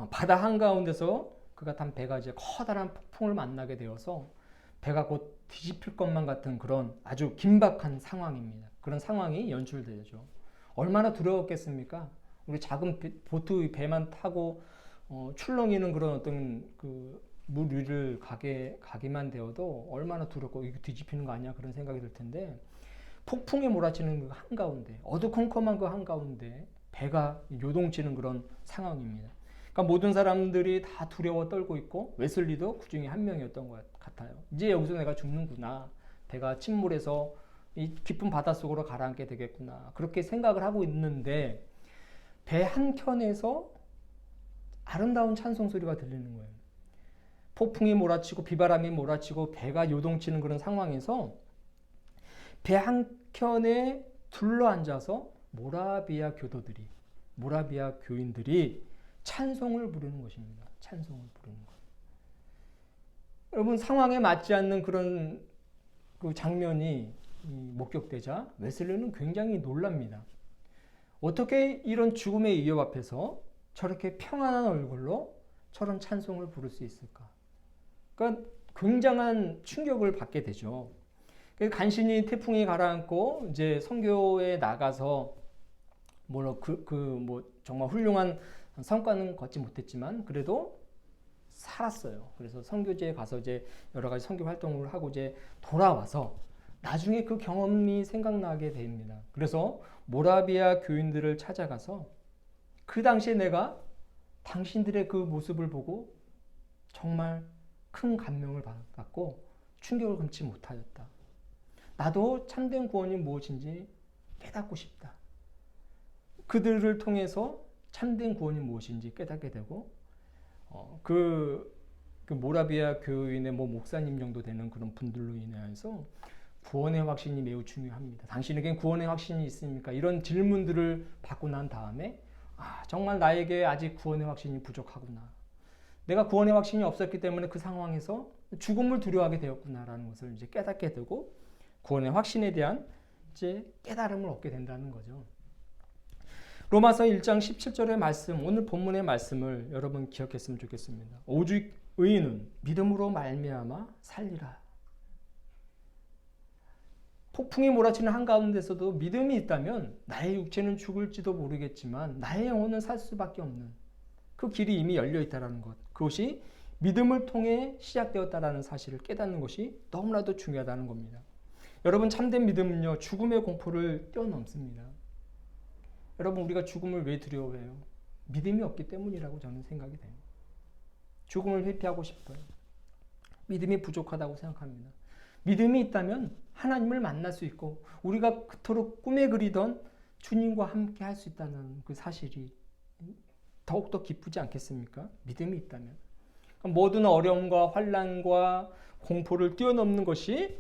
바다 한가운데서 그가 탄 배가 이제 커다란 폭풍을 만나게 되어서 배가 곧 뒤집힐 것만 같은 그런 아주 긴박한 상황입니다. 그런 상황이 연출되죠. 얼마나 두려웠겠습니까? 우리 작은 보트 배만 타고 출렁이는 그런 어떤 그 물 위를 가기만 되어도 얼마나 두렵고 이거 뒤집히는 거 아니야 그런 생각이 들 텐데, 폭풍이 몰아치는 그 한가운데, 어두컴컴한 그 한가운데 배가 요동치는 그런 상황입니다. 그러니까 모든 사람들이 다 두려워 떨고 있고 웨슬리도 그 중에 한 명이었던 것 같아요. 이제 여기서 내가 죽는구나, 배가 침몰해서 이 깊은 바닷속으로 가라앉게 되겠구나, 그렇게 생각을 하고 있는데 배 한켠에서 아름다운 찬송 소리가 들리는 거예요. 폭풍이 몰아치고 비바람이 몰아치고 배가 요동치는 그런 상황에서 배 한켠에 둘러앉아서 모라비아 교인들이 찬송을 부르는 것입니다. 찬송을 부르는 것. 여러분, 상황에 맞지 않는 그런 그 장면이 목격되자 웨슬리는 굉장히 놀랍니다. 어떻게 이런 죽음의 위협 앞에서 저렇게 평안한 얼굴로 저런 찬송을 부를 수 있을까? 그러니까 굉장한 충격을 받게 되죠. 간신히 태풍이 가라앉고 이제 선교에 나가서 뭐 정말 훌륭한 성과는 거치 못했지만 그래도 살았어요. 그래서 선교지에 가서 이제 여러 가지 선교 활동을 하고 이제 돌아와서 나중에 그 경험이 생각나게 됩니다. 그래서 모라비아 교인들을 찾아가서 그 당시에 내가 당신들의 그 모습을 보고 정말 큰 감명을 받았고 충격을 금치 못하였다. 나도 참된 구원이 무엇인지 깨닫고 싶다. 그들을 통해서 참된 구원이 무엇인지 깨닫게 되고, 그 모라비아 교인의 목사님 정도 되는 그런 분들로 인해서 구원의 확신이 매우 중요합니다. 당신에겐 구원의 확신이 있습니까? 이런 질문들을 받고 난 다음에 정말 나에게 아직 구원의 확신이 부족하구나. 내가 구원의 확신이 없었기 때문에 그 상황에서 죽음을 두려워하게 되었구나라는 것을 이제 깨닫게 되고 구원의 확신에 대한 이제 깨달음을 얻게 된다는 거죠. 로마서 1장 17절의 말씀, 오늘 본문의 말씀을 여러분 기억했으면 좋겠습니다. 오직 의인은 믿음으로 말미암아 살리라. 폭풍이 몰아치는 한가운데서도 믿음이 있다면 나의 육체는 죽을지도 모르겠지만 나의 영혼은 살 수밖에 없는 그 길이 이미 열려 있다는 것, 그것이 믿음을 통해 시작되었다는 사실을 깨닫는 것이 너무나도 중요하다는 겁니다. 여러분, 참된 믿음은요, 죽음의 공포를 뛰어넘습니다. 여러분, 우리가 죽음을 왜 두려워해요? 믿음이 없기 때문이라고 저는 생각이 돼요. 죽음을 회피하고 싶어요. 믿음이 부족하다고 생각합니다. 믿음이 있다면 하나님을 만날 수 있고 우리가 그토록 꿈에 그리던 주님과 함께 할 수 있다는 그 사실이 더욱더 기쁘지 않겠습니까? 믿음이 있다면. 모든 어려움과 환난과 공포를 뛰어넘는 것이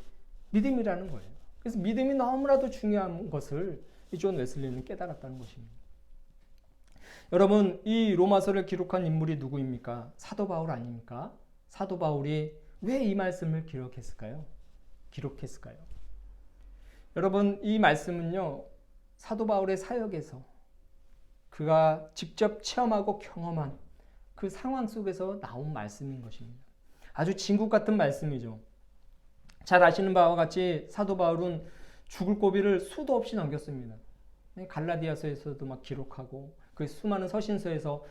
믿음이라는 거예요. 그래서 믿음이 너무나도 중요한 것을 이 존 웨슬리는 깨달았다는 것입니다. 여러분, 이 로마서를 기록한 인물이 누구입니까? 사도 바울 아닙니까? 사도 바울이 왜 이 말씀을 기록했을까요? 여러분, 이 말씀은요, 사도 바울의 사역에서 그가 직접 체험하고 경험한 그 상황 속에서 나온 말씀인 것입니다. 아주 진국 같은 말씀이죠. 잘 아시는 바와 같이 사도 바울은 죽을 고비를 수도 없이 넘겼습니다. 갈라디아서에서도 막 기록하고 그 수많은 서신서에서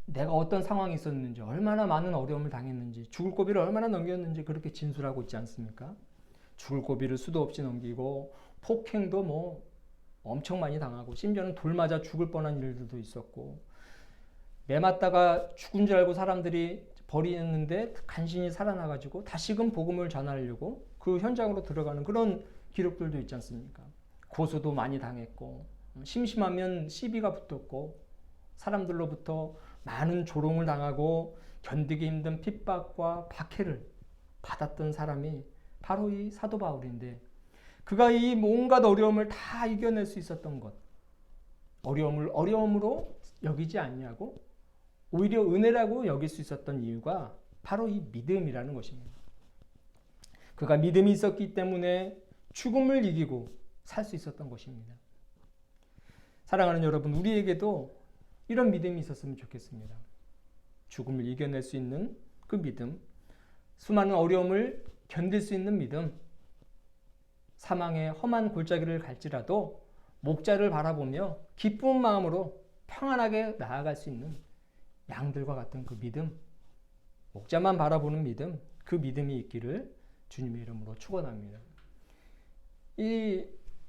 내가 어떤 상황이 있었는지, 얼마나 많은 어려움을 당했는지, 죽을 고비를 얼마나 넘겼는지 그렇게 진술하고 있지 않습니까? 죽을 고비를 수도 없이 넘기고 폭행도 뭐 엄청 많이 당하고 심지어는 돌 맞아 죽을 뻔한 일들도 있었고 매 맞다가 죽은 줄 알고 사람들이 버리는데 간신히 살아나가지고 다시금 복음을 전하려고 그 현장으로 들어가는 그런 기록들도 있지 않습니까? 고소도 많이 당했고 심심하면 시비가 붙었고 사람들로부터 많은 조롱을 당하고 견디기 힘든 핍박과 박해를 받았던 사람이 바로 이 사도 바울인데 그가 이 온갖 어려움을 다 이겨낼 수 있었던 것, 어려움을 어려움으로 여기지 않냐고 오히려 은혜라고 여길 수 있었던 이유가 바로 이 믿음이라는 것입니다. 그가 믿음이 있었기 때문에 죽음을 이기고 살 수 있었던 것입니다. 사랑하는 여러분, 우리에게도 이런 믿음이 있었으면 좋겠습니다. 죽음을 이겨낼 수 있는 그 믿음, 수많은 어려움을 견딜 수 있는 믿음, 사망의 험한 골짜기를 갈지라도 목자를 바라보며 기쁜 마음으로 평안하게 나아갈 수 있는 양들과 같은 그 믿음, 목자만 바라보는 믿음, 그 믿음이 있기를 주님의 이름으로 축원합니다. 이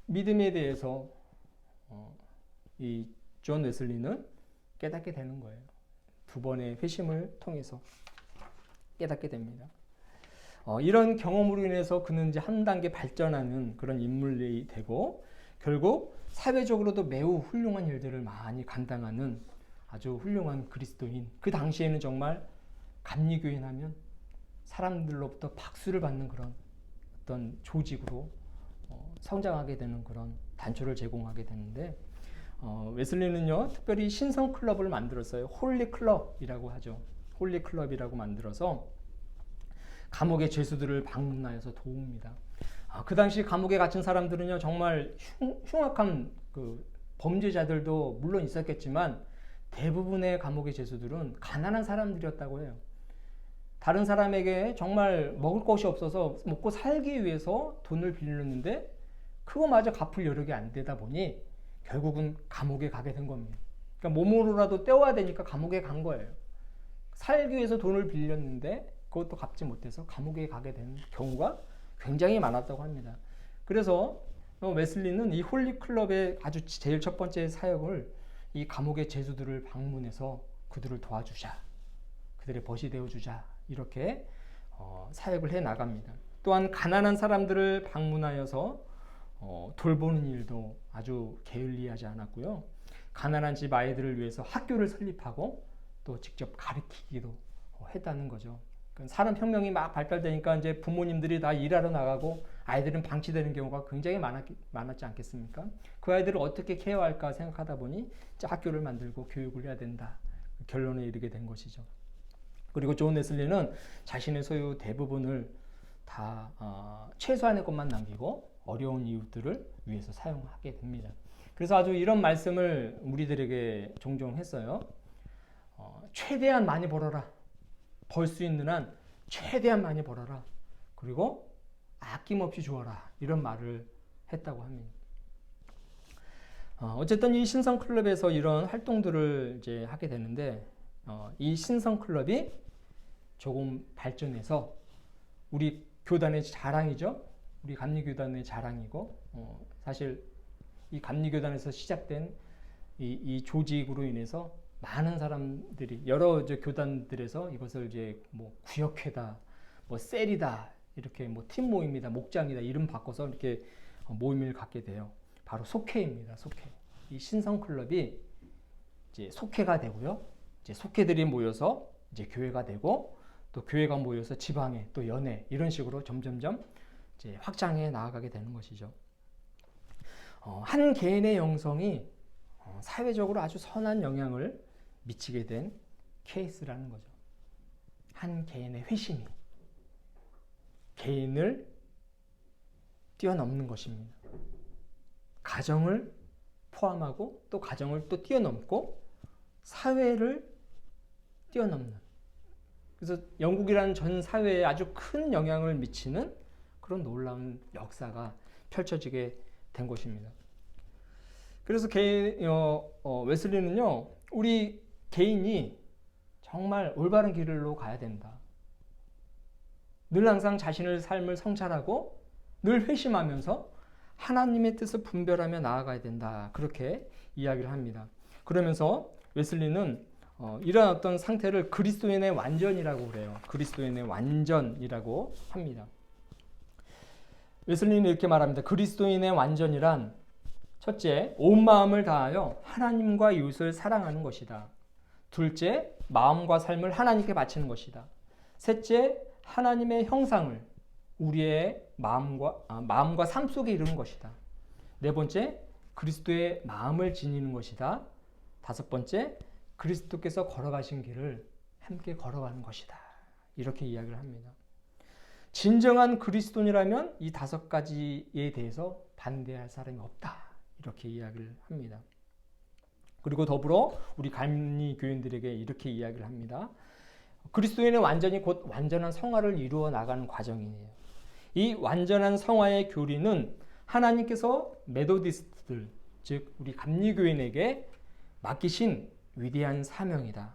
믿음에 대해서 이 존 웨슬리는 깨닫게 되는 거예요. 두 번의 회심을 통해서 깨닫게 됩니다. 이런 경험으로 인해서 그는 이제 한 단계 발전하는 그런 인물이 되고 결국 사회적으로도 매우 훌륭한 일들을 많이 감당하는 아주 훌륭한 그리스도인. 그 당시에는 정말 감리교인 하면 사람들로부터 박수를 받는 그런 어떤 조직으로 성장하게 되는 그런 단초를 제공하게 되는데 웨슬리는요 특별히 신성 클럽을 만들었어요. 홀리 클럽이라고 하죠. 홀리 클럽이라고 만들어서 감옥의 죄수들을 방문하여서 도웁니다. 그 당시 감옥에 갇힌 사람들은요 정말 흉악한 그 범죄자들도 물론 있었겠지만 대부분의 감옥의 죄수들은 가난한 사람들이었다고 해요. 다른 사람에게 정말 먹을 것이 없어서 먹고 살기 위해서 돈을 빌렸는데 그거마저 갚을 여력이 안 되다 보니 결국은 감옥에 가게 된 겁니다. 그러니까 몸으로라도 때워야 되니까 감옥에 간 거예요. 살기 위해서 돈을 빌렸는데 그것도 갚지 못해서 감옥에 가게 된 경우가 굉장히 많았다고 합니다. 그래서 웨슬리는 이 홀리 클럽의 아주 제일 첫 번째 사역을 이 감옥의 죄수들을 방문해서 그들을 도와주자, 그들의 벗이 되어주자 이렇게 사역을 해 나갑니다. 또한 가난한 사람들을 방문하여서 돌보는 일도 아주 게을리하지 않았고요. 가난한 집 아이들을 위해서 학교를 설립하고 또 직접 가르치기도 했다는 거죠. 산업혁명이 막 발달되니까 이제 부모님들이 다 일하러 나가고 아이들은 방치되는 경우가 굉장히 많았지 않겠습니까? 그 아이들을 어떻게 케어할까 생각하다 보니 학교를 만들고 교육을 해야 된다. 결론에 이르게 된 것이죠. 그리고 존 웨슬리는 자신의 소유 대부분을 다 최소한의 것만 남기고 어려운 이웃들을 위해서 사용하게 됩니다. 그래서 아주 이런 말씀을 우리들에게 종종 했어요. 최대한 많이 벌어라. 벌 수 있는 한 최대한 많이 벌어라. 그리고 아낌없이 주어라. 이런 말을 했다고 합니다. 어쨌든 이 신성클럽에서 이런 활동들을 이제 하게 되는데 이 신성클럽이 조금 발전해서 우리 교단의 자랑이죠. 우리 감리교단의 자랑이고 사실 이 감리교단에서 시작된 이 조직으로 인해서 많은 사람들이 여러 교단들에서 이것을 이제 뭐 구역회다, 뭐 셀이다 이렇게 뭐 팀 모임이다, 목장이다 이름 바꿔서 이렇게 모임을 갖게 돼요. 바로 속회입니다. 속회. 이 신성클럽이 이제 속회가 되고요. 이제 속회들이 모여서 이제 교회가 되고 또 교회가 모여서 지방에 또 연회 이런 식으로 점점점 이제 확장해 나아가게 되는 것이죠. 한 개인의 영성이 사회적으로 아주 선한 영향을 미치게 된 케이스라는 거죠. 한 개인의 회심이 개인을 뛰어넘는 것입니다. 가정을 포함하고 또 가정을 또 뛰어넘고 사회를 뛰어넘는, 그래서 영국이라는 전 사회에 아주 큰 영향을 미치는 그런 놀라운 역사가 펼쳐지게 된 것입니다. 그래서 웨슬리는요, 우리 개인이 정말 올바른 길로 가야 된다. 늘 항상 자신의 삶을 성찰하고 늘 회심하면서 하나님의 뜻을 분별하며 나아가야 된다. 그렇게 이야기를 합니다. 그러면서 웨슬리는 이런 어떤 상태를 그리스도인의 완전이라고 그래요. 그리스도인의 완전이라고 합니다. 웨슬리는 이렇게 말합니다. 그리스도인의 완전이란 첫째, 온 마음을 다하여 하나님과 이웃을 사랑하는 것이다. 둘째, 마음과 삶을 하나님께 바치는 것이다. 셋째, 하나님의 형상을 우리의 마음과 삶 속에 이루는 것이다. 네 번째, 그리스도의 마음을 지니는 것이다. 다섯 번째, 그리스도께서 걸어가신 길을 함께 걸어가는 것이다. 이렇게 이야기를 합니다. 진정한 그리스도인이라면 이 다섯 가지에 대해서 반대할 사람이 없다. 이렇게 이야기를 합니다. 그리고 더불어 우리 감리 교인들에게 이렇게 이야기를 합니다. 그리스도인의 완전히 곧 완전한 성화를 이루어 나가는 과정이에요. 이 완전한 성화의 교리는 하나님께서 메도디스트들, 즉 우리 감리교인에게 맡기신 위대한 사명이다.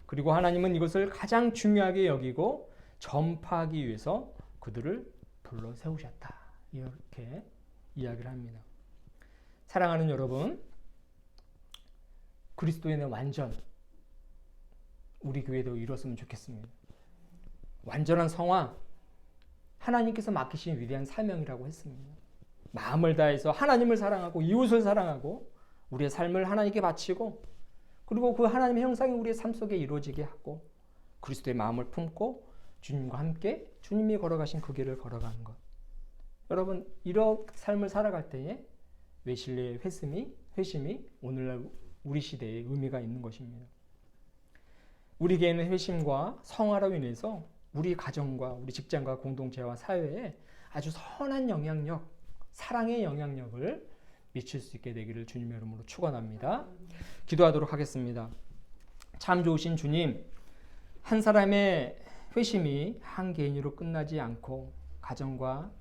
그리고 하나님은 이것을 가장 중요하게 여기고 전파하기 위해서 그들을 불러 세우셨다. 이렇게 이야기를 합니다. 사랑하는 여러분, 그리스도인의 완전 우리 교회도 이뤘으면 좋겠습니다. 완전한 성화, 하나님께서 맡기신 위대한 사명이라고 했습니다. 마음을 다해서 하나님을 사랑하고 이웃을 사랑하고 우리의 삶을 하나님께 바치고 그리고 그 하나님의 형상이 우리의 삶 속에 이루어지게 하고 그리스도의 마음을 품고 주님과 함께 주님이 걸어가신 그 길을 걸어가는 것. 여러분, 이런 삶을 살아갈 때에 웨슬리의 회심이 오늘날 우리 시대에 의미가 있는 것입니다. 우리 교회는 회심과 성화로 인해서 우리 가정과 우리 직장과 공동체와 사회에 아주 선한 영향력, 사랑의 영향력을 미칠 수 있게 되기를 주님의 이름으로 축원합니다. 기도하도록 하겠습니다. 참 좋으신 주님, 한 사람의 회심이 한 개인으로 끝나지 않고 가정과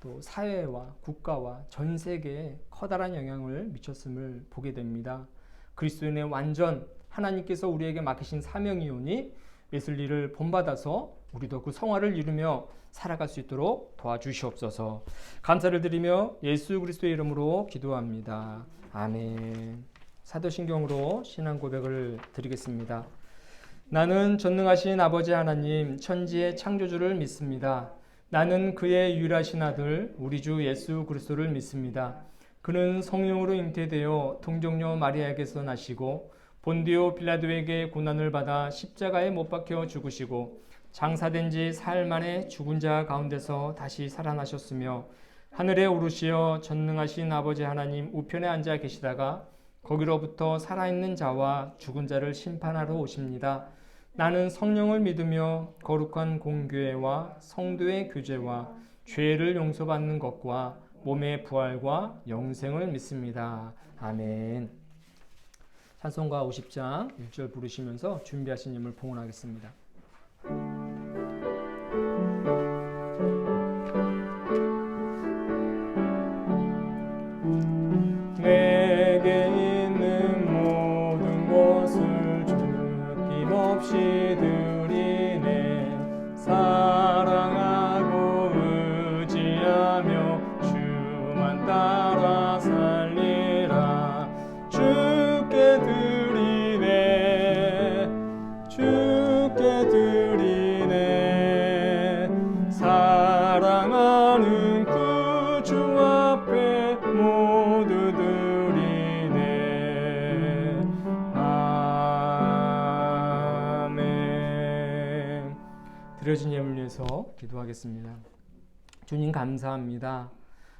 또 사회와 국가와 전 세계에 커다란 영향을 미쳤음을 보게 됩니다. 그리스도인의 완전, 하나님께서 우리에게 맡기신 사명이오니 웨슬리를 본받아서 우리도 그 성화를 이루며 살아갈 수 있도록 도와주시옵소서. 감사를 드리며 예수 그리스도의 이름으로 기도합니다. 아멘. 사도신경으로 신앙 고백을 드리겠습니다. 나는 전능하신 아버지 하나님 천지의 창조주를 믿습니다. 나는 그의 유일하신 아들 우리 주 예수 그리스도를 믿습니다. 그는 성령으로 잉태되어 동정녀 마리아에게서 나시고 본디오 빌라도에게 고난을 받아 십자가에 못 박혀 죽으시고 장사된 지 사흘 만에 죽은 자 가운데서 다시 살아나셨으며 하늘에 오르시어 전능하신 아버지 하나님 우편에 앉아 계시다가 거기로부터 살아있는 자와 죽은 자를 심판하러 오십니다. 나는 성령을 믿으며 거룩한 공교회와 성도의 교제와 죄를 용서받는 것과 몸의 부활과 영생을 믿습니다. 아멘. 찬송가 50장 1절 부르시면서 준비하신 예물 봉헌하겠습니다. 내게 있는 모든 것을 주김없이 드리네. 사랑하고 의지하며 주만 따라 살리라. 주께 드리네. 주께 드리네. 사랑하는 그 주 앞에 모두 드리네. 아멘. 드려진 예물 위해서 기도하겠습니다. 주님 감사합니다.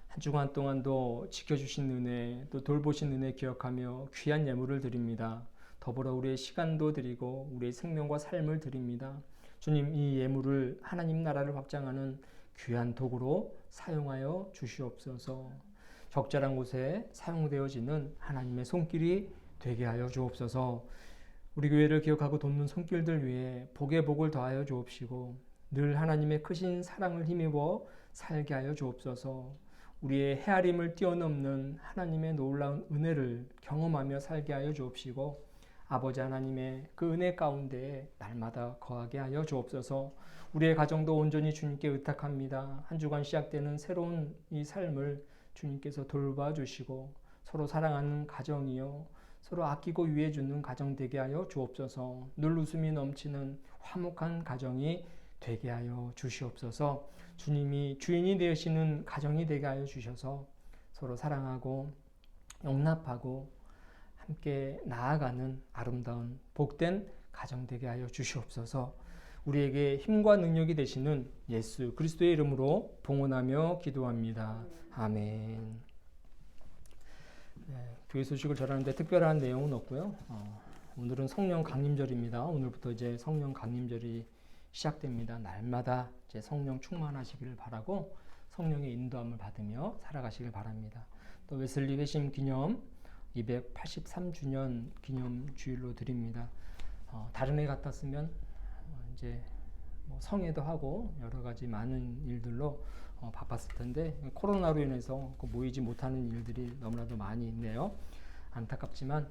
한 주간 동안도 지켜주신 은혜 또 돌보신 은혜 기억하며 귀한 예물을 드립니다. 더불어 우리의 시간도 드리고 우리의 생명과 삶을 드립니다. 주님, 이 예물을 하나님 나라를 확장하는 귀한 도구로 사용하여 주시옵소서. 적절한 곳에 사용되어지는 하나님의 손길이 되게 하여 주옵소서. 우리 교회를 기억하고 돕는 손길들 위해 복의 복을 더하여 주옵시고 늘 하나님의 크신 사랑을 힘입어 살게 하여 주옵소서. 우리의 헤아림을 뛰어넘는 하나님의 놀라운 은혜를 경험하며 살게 하여 주옵시고 아버지 하나님의 그 은혜 가운데 날마다 거하게 하여 주옵소서. 우리의 가정도 온전히 주님께 의탁합니다. 한 주간 시작되는 새로운 이 삶을 주님께서 돌봐주시고 서로 사랑하는 가정이요 서로 아끼고 위해주는 가정 되게 하여 주옵소서. 늘 웃음이 넘치는 화목한 가정이 되게 하여 주시옵소서. 주님이 주인이 되시는 가정이 되게 하여 주셔서 서로 사랑하고 용납하고 함께 나아가는 아름다운 복된 가정 되게 하여 주시옵소서. 우리에게 힘과 능력이 되시는 예수 그리스도의 이름으로 봉헌하며 기도합니다. 아멘. 교회 소식을 전하는데 특별한 내용은 없고요. 오늘은 성령 강림절입니다. 오늘부터 이제 성령 강림절이 시작됩니다. 날마다 이제 성령 충만하시기를 바라고 성령의 인도함을 받으며 살아가시길 바랍니다. 또 웨슬리 회심 기념 283주년 기념 주일로 드립니다. 다른 해 같았으면 이제 뭐 성회도 하고 여러 가지 많은 일들로 바빴을 텐데 코로나로 인해서 모이지 못하는 일들이 너무나도 많이 있네요. 안타깝지만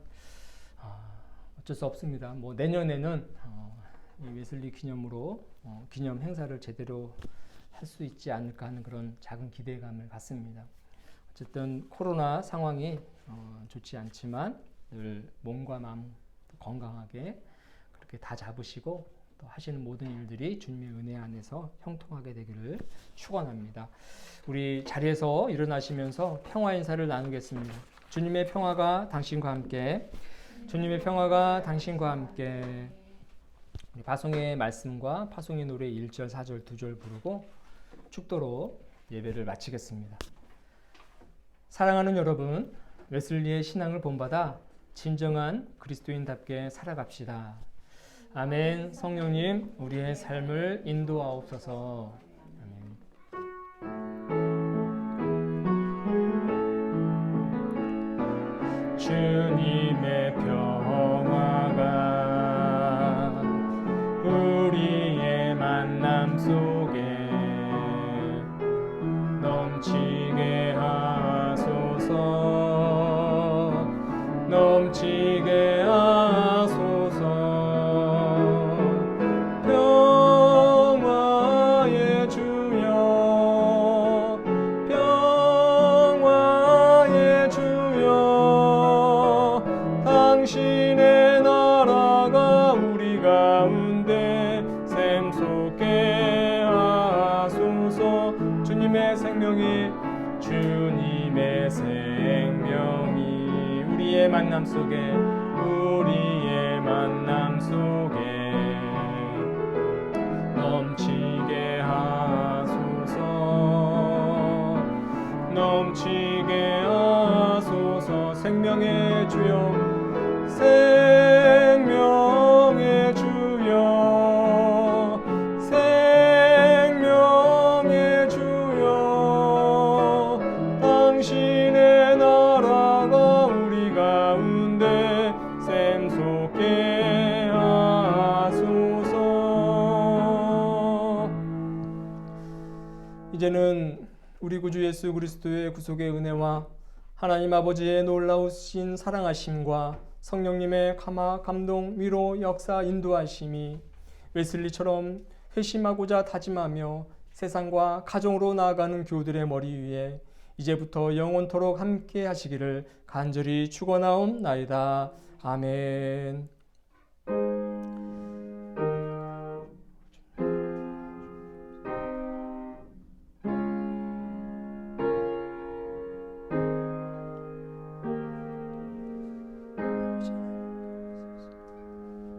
어쩔 수 없습니다. 뭐 내년에는 이 웨슬리 기념으로 기념 행사를 제대로 할 수 있지 않을까 하는 그런 작은 기대감을 갖습니다. 어쨌든 코로나 상황이 좋지 않지만 늘 몸과 마음 건강하게 그렇게 다 잡으시고 또 하시는 모든 일들이 주님의 은혜 안에서 형통하게 되기를 축원합니다. 우리 자리에서 일어나시면서 평화 인사를 나누겠습니다. 주님의 평화가 당신과 함께, 주님의 평화가 당신과 함께. 우리 파송의 말씀과 파송의 노래 1절, 4절, 2절 부르고 축도로 예배를 마치겠습니다. 사랑하는 여러분, 웨슬리의 신앙을 본받아 진정한 그리스도인답게 살아갑시다. 아멘. 성령님, 우리의 삶을 인도하옵소서. 아멘. 주님의 평화가 우리의 만남 속에 넘치게 하소서. 넘치게 하소서. 평화의 주여, 평화의 주여, 당신의 나라가 우리 가운데 샘솟게 하소서. 주님의 생명이 우리의 만남 속에 넘치게 하소서. 넘치게 하소서. 생명의 주여, 생명의 주여, 생명의 주여, 당신의 나라가 우리 가운데 샘솟게 하소서. 이제는 우리 구주 예수 그리스도의 구속의 은혜와 하나님 아버지의 놀라우신 사랑하심과 성령님의 감동, 위로, 역사, 인도하심이 웨슬리처럼 회심하고자 다짐하며 세상과 가정으로 나아가는 교우들의 머리 위에 이제부터 영원토록 함께 하시기를 간절히 축원하옵나이다. 아멘.